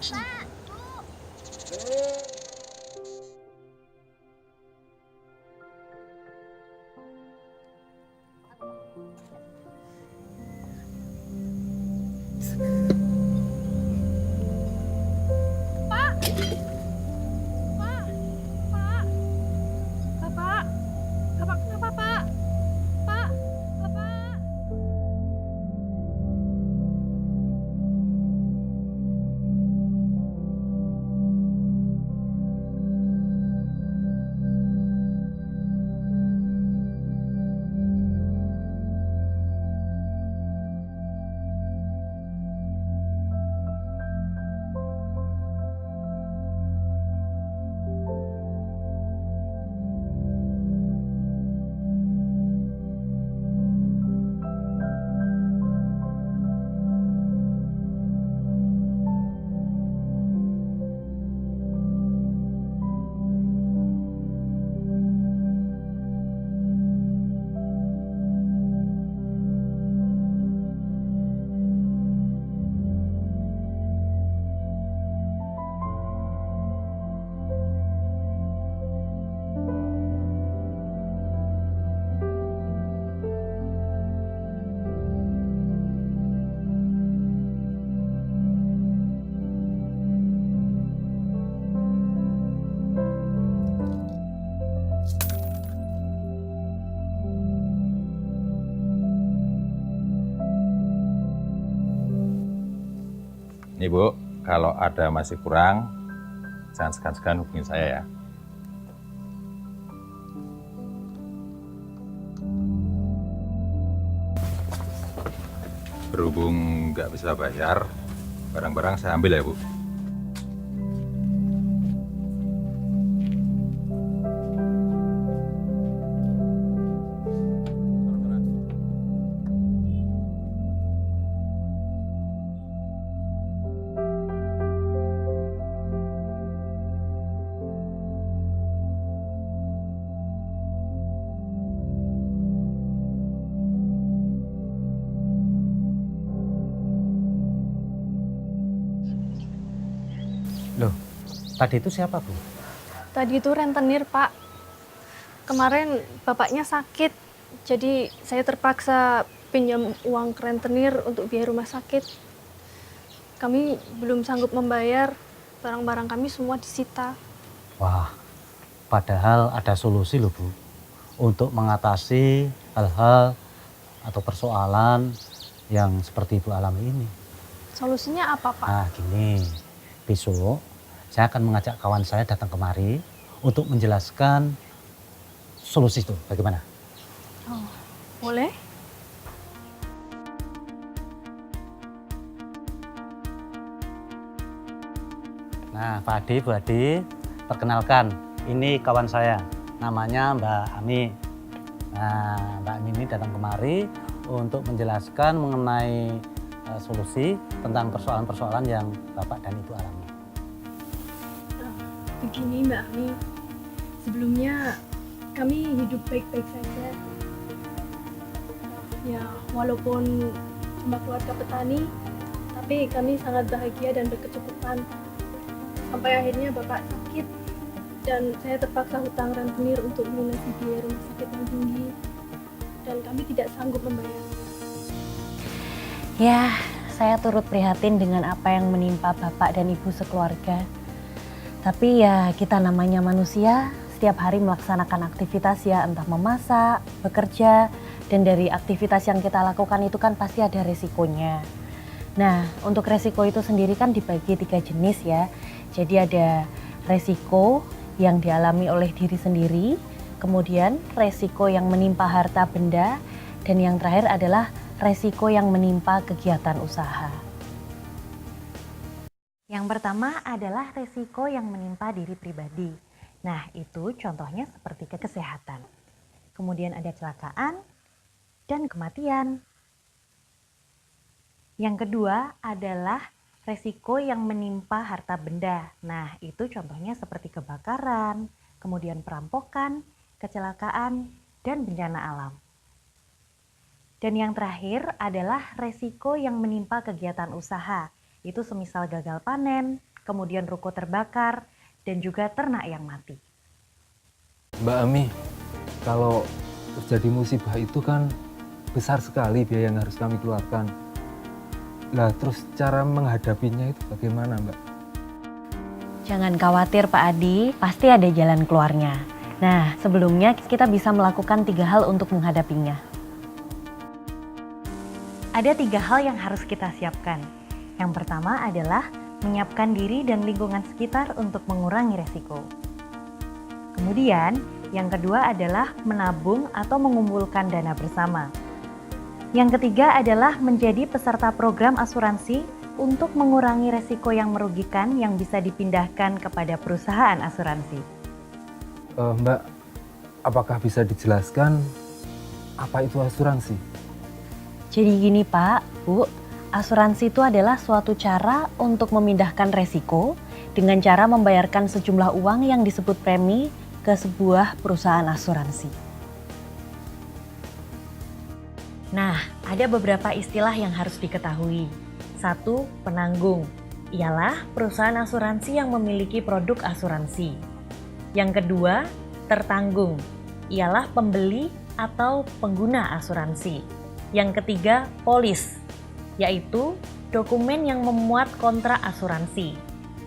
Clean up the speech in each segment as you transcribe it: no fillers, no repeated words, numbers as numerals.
Pak, Bu. Pak, Pak, Pak, Bapak, Bapak kenapa Pak? Pak, Bapak. Nih Bu, kalau ada masih kurang, jangan segan-segan hubungin saya ya. Berhubung nggak bisa bayar, barang-barang saya ambil ya Bu. Loh, tadi itu siapa, Bu? Tadi itu rentenir Pak. Kemarin bapaknya sakit, jadi saya terpaksa pinjam uang ke rentenir untuk biaya rumah sakit. Kami belum sanggup membayar, barang-barang kami semua disita. Wah, padahal ada solusi loh, Bu. Untuk mengatasi hal-hal atau persoalan yang seperti Ibu alami ini. Solusinya apa Pak? Nah, gini. Besok saya akan mengajak kawan saya datang kemari untuk menjelaskan solusi itu. Bagaimana? Oh, boleh? Nah, Pak Adi, Bu Adi, perkenalkan, ini kawan saya, namanya Mbak Ami. Nah, Mbak Ami ini datang kemari untuk menjelaskan mengenai solusi tentang persoalan-persoalan yang Bapak dan Ibu alami. Begini Mbak Ami, sebelumnya kami hidup baik-baik saja. Ya, walaupun cuma keluarga petani, tapi kami sangat bahagia dan berkecukupan. Sampai akhirnya Bapak sakit dan saya terpaksa hutang rentenir untuk melunasi biaya rumah sakit yang tinggi dan kami tidak sanggup membayar. Ya, saya turut prihatin dengan apa yang menimpa Bapak dan Ibu sekeluarga. Tapi ya kita namanya manusia, setiap hari melaksanakan aktivitas ya entah memasak, bekerja, dan dari aktivitas yang kita lakukan itu kan pasti ada resikonya. Nah, untuk resiko itu sendiri kan dibagi 3 jenis ya. Jadi ada resiko yang dialami oleh diri sendiri, kemudian resiko yang menimpa harta benda, dan yang terakhir adalah resiko yang menimpa kegiatan usaha. Yang pertama adalah resiko yang menimpa diri pribadi. Nah, itu contohnya seperti kesehatan. Kemudian ada kecelakaan dan kematian. Yang kedua adalah resiko yang menimpa harta benda. Nah, itu contohnya seperti kebakaran, kemudian perampokan, kecelakaan, dan bencana alam. Dan yang terakhir adalah resiko yang menimpa kegiatan usaha. Itu semisal gagal panen, kemudian ruko terbakar, dan juga ternak yang mati. Mbak Ami, kalau terjadi musibah itu kan besar sekali biaya yang harus kami keluarkan. Lah terus cara menghadapinya itu bagaimana, Mbak? Jangan khawatir Pak Adi, pasti ada jalan keluarnya. Nah, sebelumnya kita bisa melakukan 3 hal untuk menghadapinya. Ada 3 hal yang harus kita siapkan. Yang pertama adalah menyiapkan diri dan lingkungan sekitar untuk mengurangi resiko. Kemudian, yang kedua adalah menabung atau mengumpulkan dana bersama. Yang ketiga adalah menjadi peserta program asuransi untuk mengurangi resiko yang merugikan yang bisa dipindahkan kepada perusahaan asuransi. Mbak, apakah bisa dijelaskan apa itu asuransi? Jadi gini Pak, Bu, asuransi itu adalah suatu cara untuk memindahkan resiko dengan cara membayarkan sejumlah uang yang disebut premi ke sebuah perusahaan asuransi. Nah, ada beberapa istilah yang harus diketahui. 1. Penanggung, ialah perusahaan asuransi yang memiliki produk asuransi. Yang kedua, tertanggung, ialah pembeli atau pengguna asuransi. Yang ketiga, polis, yaitu dokumen yang memuat kontrak asuransi.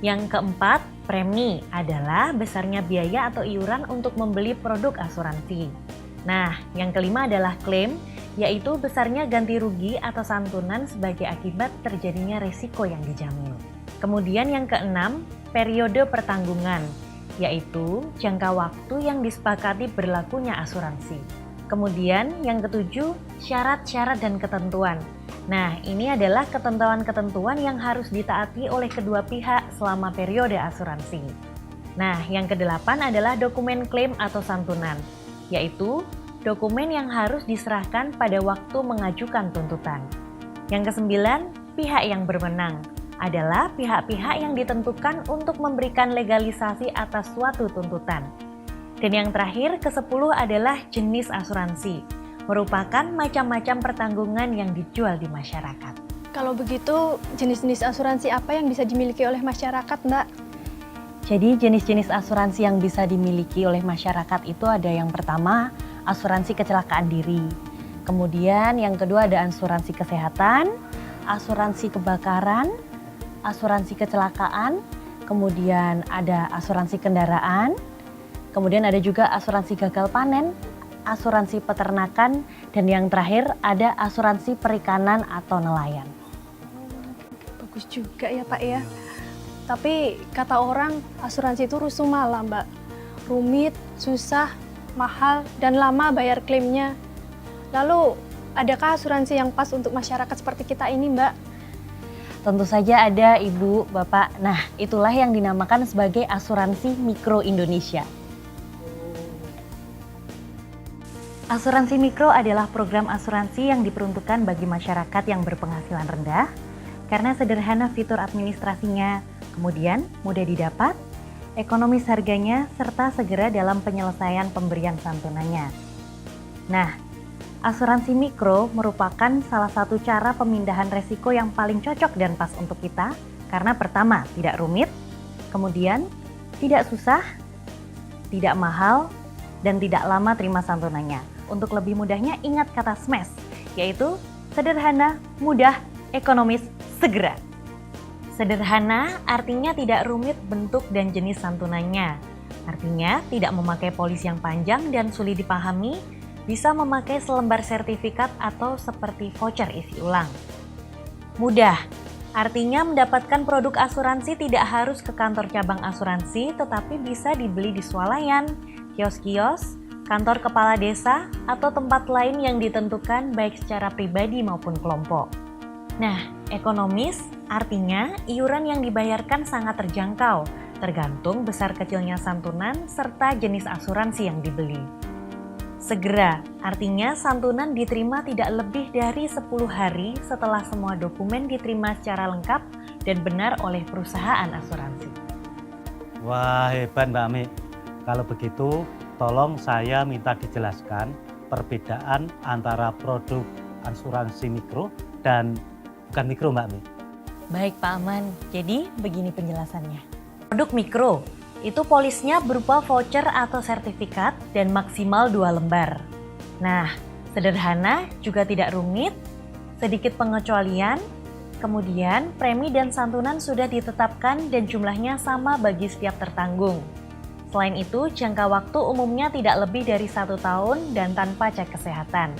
Yang keempat, premi adalah besarnya biaya atau iuran untuk membeli produk asuransi. Nah, yang kelima adalah klaim, yaitu besarnya ganti rugi atau santunan sebagai akibat terjadinya risiko yang dijamin. Kemudian yang keenam, periode pertanggungan, yaitu jangka waktu yang disepakati berlakunya asuransi. Kemudian yang ketujuh, syarat-syarat dan ketentuan. Nah, ini adalah ketentuan-ketentuan yang harus ditaati oleh kedua pihak selama periode asuransi. Nah, yang kedelapan adalah dokumen klaim atau santunan, yaitu dokumen yang harus diserahkan pada waktu mengajukan tuntutan. Yang kesembilan, pihak yang berwenang adalah pihak-pihak yang ditentukan untuk memberikan legalisasi atas suatu tuntutan. Dan yang terakhir, ke-10 adalah jenis asuransi, merupakan macam-macam pertanggungan yang dijual di masyarakat. Kalau begitu, jenis-jenis asuransi apa yang bisa dimiliki oleh masyarakat, Mbak? Jadi jenis-jenis asuransi yang bisa dimiliki oleh masyarakat itu ada yang pertama, asuransi kecelakaan diri. Kemudian yang kedua ada asuransi kesehatan, asuransi kebakaran, asuransi kecelakaan, kemudian ada asuransi kendaraan, kemudian ada juga asuransi gagal panen, asuransi peternakan, dan yang terakhir ada asuransi perikanan atau nelayan. Bagus juga ya Pak ya. Tapi kata orang asuransi itu rusuh malah Mbak. Rumit, susah, mahal, dan lama bayar klaimnya. Lalu adakah asuransi yang pas untuk masyarakat seperti kita ini Mbak? Tentu saja ada Ibu, Bapak. Nah, itulah yang dinamakan sebagai asuransi mikro Indonesia. Asuransi mikro adalah program asuransi yang diperuntukkan bagi masyarakat yang berpenghasilan rendah karena sederhana fitur administrasinya, kemudian mudah didapat, ekonomis harganya, serta segera dalam penyelesaian pemberian santunannya. Nah, asuransi mikro merupakan salah satu cara pemindahan resiko yang paling cocok dan pas untuk kita karena pertama, tidak rumit, kemudian tidak susah, tidak mahal, dan tidak lama terima santunannya. Untuk lebih mudahnya ingat kata SMASH, yaitu sederhana, mudah, ekonomis, segera. Sederhana artinya tidak rumit bentuk dan jenis santunannya. Artinya tidak memakai polis yang panjang dan sulit dipahami, bisa memakai selembar sertifikat atau seperti voucher isi ulang. Mudah, artinya mendapatkan produk asuransi tidak harus ke kantor cabang asuransi, tetapi bisa dibeli di swalayan, kios-kios, kantor kepala desa, atau tempat lain yang ditentukan baik secara pribadi maupun kelompok. Nah, ekonomis artinya iuran yang dibayarkan sangat terjangkau, tergantung besar kecilnya santunan serta jenis asuransi yang dibeli. Segera, artinya santunan diterima tidak lebih dari 10 hari setelah semua dokumen diterima secara lengkap dan benar oleh perusahaan asuransi. Wah, hebat Mbak Ami. Kalau begitu, tolong saya minta dijelaskan perbedaan antara produk asuransi mikro dan bukan mikro Mbak Ami. Baik Pak Aman, jadi begini penjelasannya. Produk mikro, itu polisnya berupa voucher atau sertifikat dan maksimal 2 lembar. Nah, sederhana juga tidak rumit, sedikit pengecualian, kemudian premi dan santunan sudah ditetapkan dan jumlahnya sama bagi setiap tertanggung. Selain itu, jangka waktu umumnya tidak lebih dari 1 tahun dan tanpa cek kesehatan.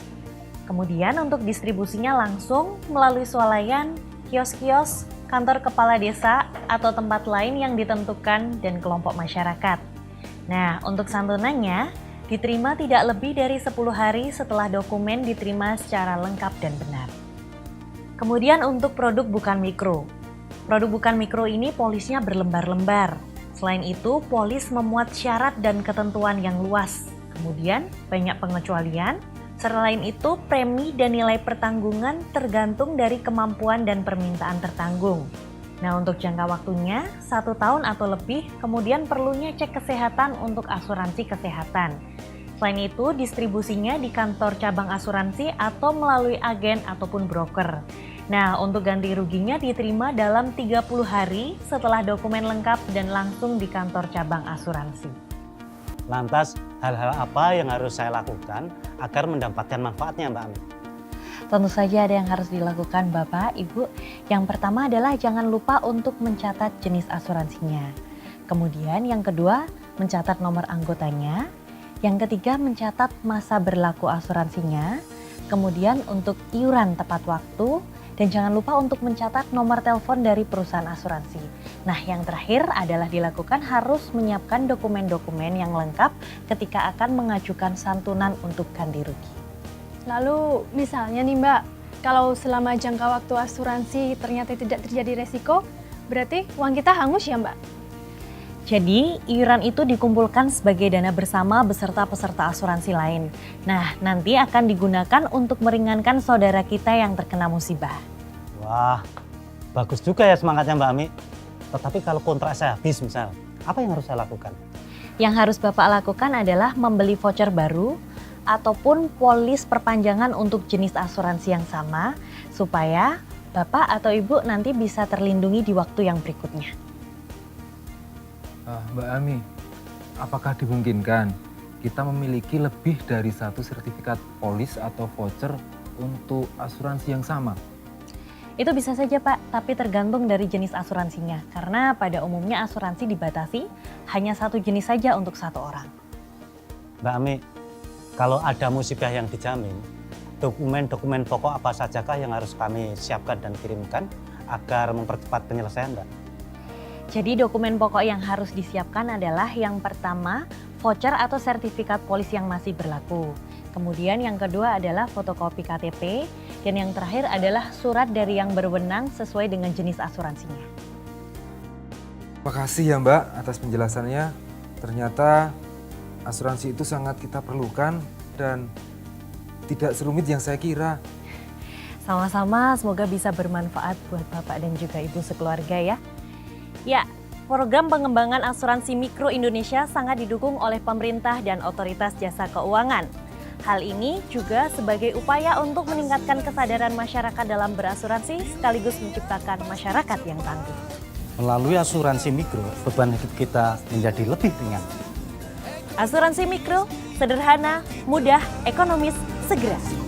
Kemudian untuk distribusinya langsung melalui swalayan, kios-kios, kantor kepala desa, atau tempat lain yang ditentukan dan kelompok masyarakat. Nah, untuk santunannya diterima tidak lebih dari 10 hari setelah dokumen diterima secara lengkap dan benar. Kemudian untuk produk bukan mikro. Produk bukan mikro ini polisnya berlembar-lembar. Selain itu, polis memuat syarat dan ketentuan yang luas. Kemudian, banyak pengecualian. Selain itu, premi dan nilai pertanggungan tergantung dari kemampuan dan permintaan tertanggung. Nah, untuk jangka waktunya 1 tahun atau lebih, kemudian perlunya cek kesehatan untuk asuransi kesehatan. Selain itu, distribusinya di kantor cabang asuransi atau melalui agen ataupun broker. Nah, untuk ganti ruginya diterima dalam 30 hari setelah dokumen lengkap dan langsung di kantor cabang asuransi. Lantas, hal-hal apa yang harus saya lakukan agar mendapatkan manfaatnya, Mbak Ami? Tentu saja ada yang harus dilakukan Bapak, Ibu. Yang pertama adalah jangan lupa untuk mencatat jenis asuransinya. Kemudian yang kedua, mencatat nomor anggotanya. Yang ketiga, mencatat masa berlaku asuransinya. Kemudian untuk iuran tepat waktu. Dan jangan lupa untuk mencatat nomor telepon dari perusahaan asuransi. Nah, yang terakhir adalah dilakukan harus menyiapkan dokumen-dokumen yang lengkap ketika akan mengajukan santunan untuk ganti rugi. Lalu misalnya nih Mbak, kalau selama jangka waktu asuransi ternyata tidak terjadi resiko, berarti uang kita hangus ya Mbak? Jadi, iuran itu dikumpulkan sebagai dana bersama beserta peserta asuransi lain. Nah, nanti akan digunakan untuk meringankan saudara kita yang terkena musibah. Wah, bagus juga ya semangatnya Mbak Ami. Tetapi kalau kontrak saya habis misal, apa yang harus saya lakukan? Yang harus Bapak lakukan adalah membeli voucher baru ataupun polis perpanjangan untuk jenis asuransi yang sama supaya Bapak atau Ibu nanti bisa terlindungi di waktu yang berikutnya. Mbak Ami, apakah dimungkinkan kita memiliki lebih dari 1 sertifikat polis atau voucher untuk asuransi yang sama? Itu bisa saja Pak, tapi tergantung dari jenis asuransinya. Karena pada umumnya asuransi dibatasi hanya 1 jenis saja untuk 1 orang. Mbak Ami, kalau ada musibah yang dijamin, dokumen-dokumen pokok apa sajakah yang harus kami siapkan dan kirimkan agar mempercepat penyelesaian, Mbak? Jadi dokumen pokok yang harus disiapkan adalah yang pertama, voucher atau sertifikat polis yang masih berlaku. Kemudian yang kedua adalah fotokopi KTP, dan yang terakhir adalah surat dari yang berwenang sesuai dengan jenis asuransinya. Terima kasih ya Mbak atas penjelasannya. Ternyata asuransi itu sangat kita perlukan dan tidak serumit yang saya kira. Sama-sama, semoga bisa bermanfaat buat Bapak dan juga Ibu sekeluarga ya. Ya, program pengembangan asuransi mikro Indonesia sangat didukung oleh pemerintah dan otoritas jasa keuangan. Hal ini juga sebagai upaya untuk meningkatkan kesadaran masyarakat dalam berasuransi sekaligus menciptakan masyarakat yang tangguh. Melalui asuransi mikro, beban hidup kita menjadi lebih ringan. Asuransi mikro, sederhana, mudah, ekonomis, segera.